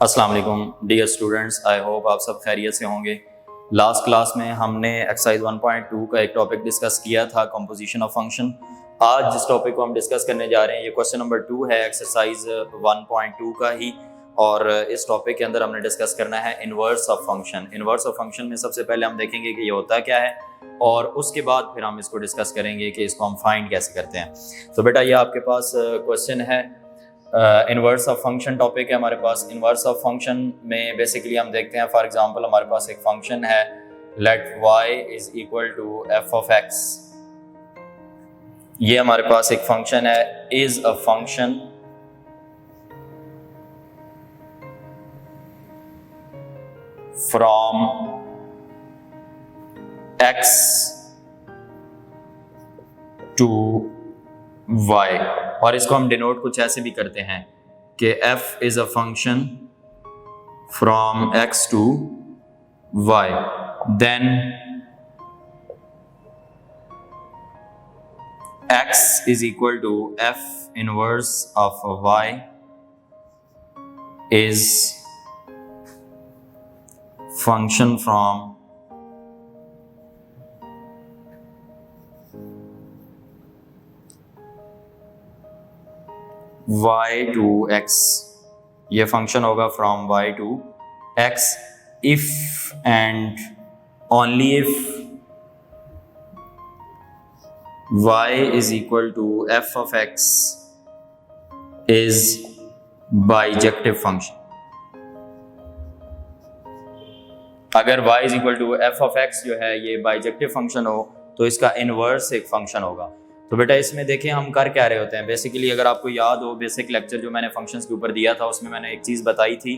अस्सलाम वालेकुम dear students, I hope आप सब खैरियत से होंगे। लास्ट क्लास में हमने एक्सरसाइज 1.2 का एक टॉपिक डिस्कस किया था, कंपोजिशन ऑफ फंक्शन। आज जिस टॉपिक को हम डिस्कस करने जा रहे हैं ये क्वेश्चन नंबर 2 है एक्सरसाइज 1.2 का ही। और इस टॉपिक के अंदर हमने डिस्कस करना है inverse of function. Inverse of function में सबसे पहले हम देखेंगे कि ये होता क्या है और उसके बाद फिर हम इसको डिस्कस करेंगे कि इसको हम फाइंड कैसे करते हैं। तो बेटा ये आपके पास क्वेश्चन है, इन्वर्स ऑफ फंक्शन टॉपिक है हमारे पास। इन्वर्स ऑफ फंक्शन में बेसिकली हम देखते हैं, फॉर एग्जांपल हमारे पास एक फंक्शन है let y is equal to f of x। ये हमारे पास एक फंक्शन है, is a function from x to y, और इसको हम डिनोट कुछ ऐसे भी करते हैं कि f is a function from x to y, then x is equal to f inverse of y is function from y to x। ये फंक्शन होगा from y to x if and only if y is equal to f of x is bijective function. अगर y is equal to f of x जो है ये bijective function हो तो इसका inverse एक फंक्शन होगा। तो बेटा इसमें देखें हम कर क्या रहे होते हैं। बेसिकली अगर आपको याद हो बेसिक लेक्चर जो मैंने फंक्शंस के ऊपर दिया था उसमें मैंने एक चीज़ बताई थी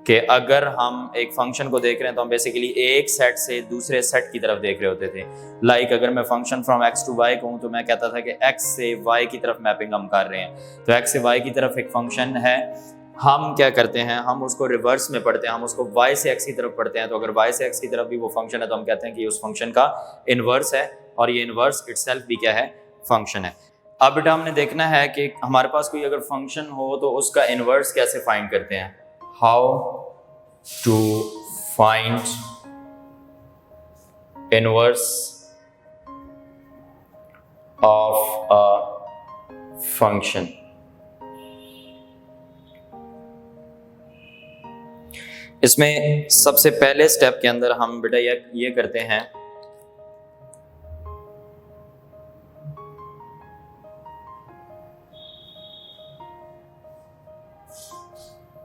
कि अगर हम एक फंक्शन को देख रहे हैं तो हम बेसिकली एक सेट से दूसरे सेट की तरफ देख रहे होते थे। लाइक अगर मैं function from x to y कहूँ तो मैं कहता था कि x से y की तरफ मैपिंग हम कर रहे हैं। तो x से y की तरफ एक फंक्शन है, हम क्या करते हैं, हम उसको रिवर्स में पढ़ते हैं, हम उसको y से x की तरफ पढ़ते हैं। तो अगर y से x की तरफ भी वो फंक्शन है तो हम कहते हैं कि उस फंक्शन का इन्वर्स है, और ये इन्वर्स इटसेल्फ भी क्या है, फंक्शन है। अब बेटा हमने देखना है कि हमारे पास कोई अगर फंक्शन हो तो उसका इन्वर्स कैसे फाइंड करते हैं। How to find inverse of a function. इसमें सबसे पहले स्टेप के अंदर हम बेटा ये करते हैं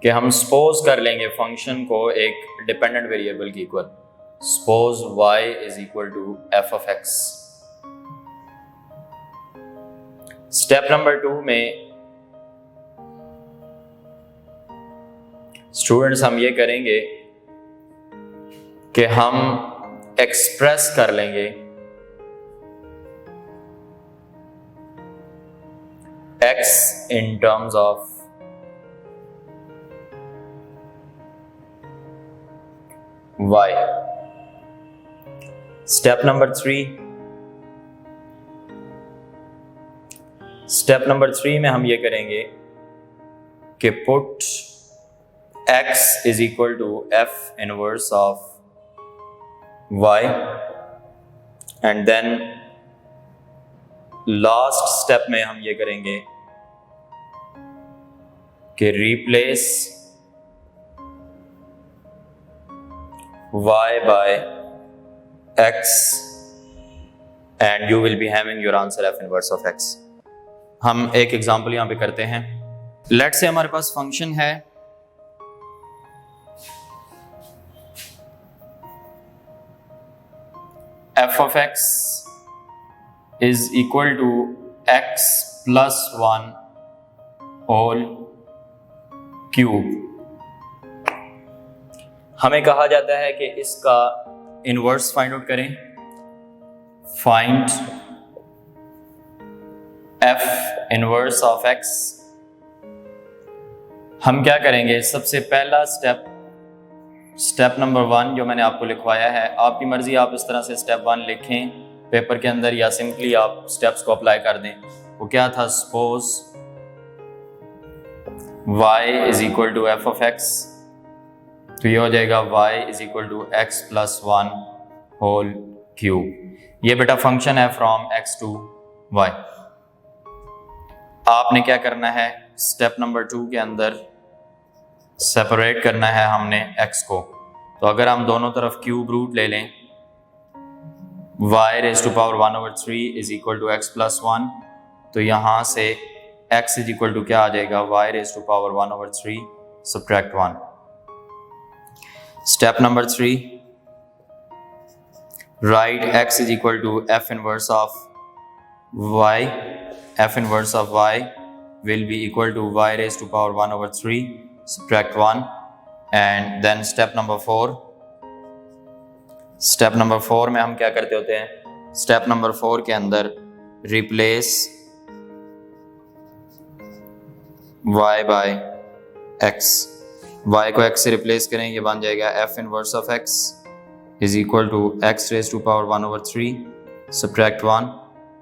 कि हम सपोज कर लेंगे फंक्शन को एक डिपेंडेंट वेरिएबल की equal. Suppose y is equal to f of x। Step number 2 में स्टूडेंट्स हम ये करेंगे कि हम एक्सप्रेस कर लेंगे x in terms of y। Step number 3 में हम ये करेंगे कि put x is equal to f inverse of y, and then last step में हम ये करेंगे कि replace y by x and you will be having your answer f inverse of x। हम एक एग्जांपल यहां पे करते हैं। लेट्स से हमारे पास फंक्शन है f of x is equal to x plus 1 whole cube। हमें कहा जाता है कि इसका इनवर्स फाइंड आउट करें। Find f inverse of x। हम क्या करेंगे, सबसे पहला स्टेप नंबर 1 जो मैंने आपको लिखवाया है, आपकी मर्जी आप इस तरह से स्टेप 1 लिखें पेपर के अंदर या सिंपली आप स्टेप्स को अप्लाई कर दें। वो क्या था, suppose y is equal to F of X, तो ये हो जाएगा y is equal to X plus 1 whole cube. ये बेटा फंक्शन है फ्रॉम x टू y। आपने क्या करना है, स्टेप नंबर 2 के अंदर सेपरेट करना है हमने x को। तो अगर हम दोनों तरफ क्यूब रूट ले लें, y raise to power 1/3 is equal to X plus 1, तो यहाँ से x इज इक्वल टू क्या आ जाएगा, y raise to power 1/3 subtract 1। Step number 3, right x is equal to f inverse of y, f inverse of y will be equal to y raised to power 1/3 subtract 1। and then step number 4 में हम क्या करते होते हैं, step number 4 के अंदर replace y by x, y को x से रिप्लेस करें, ये बन जाएगा f inverse of x is equal to x raise to power 1/3 subtract 1,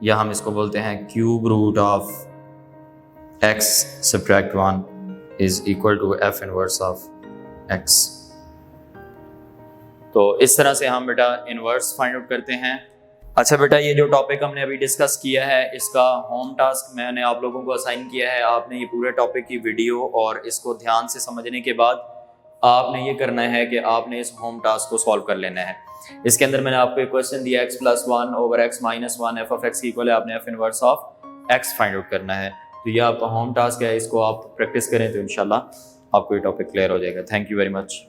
या हम इसको बोलते हैं cube root of x subtract 1 is equal to f inverse of x। तो इस तरह से हम बेटा इनवर्स फाइंड आउट करते हैं। अच्छा बेटा, ये जो टॉपिक हमने अभी डिस्कस किया है, इसका होम टास्क मैंने आप लोगों को असाइन किया है। आपने ये पूरे टॉपिक की वीडियो और इसको ध्यान से समझने के बाद आपने ये करना है कि आपने इस होम टास्क को सॉल्व कर लेना है। इसके अंदर मैंने आपको एक क्वेश्चन दिया, x plus 1 over x minus 1 F of x equal है, आपने f inverse of x find out करना है। तो ये आपका होम टास्क है, इसको आप प्रैक्टिस करें तो इंशाल्लाह आपको ये टॉपिक क्लियर हो जाएगा। Thank you very much.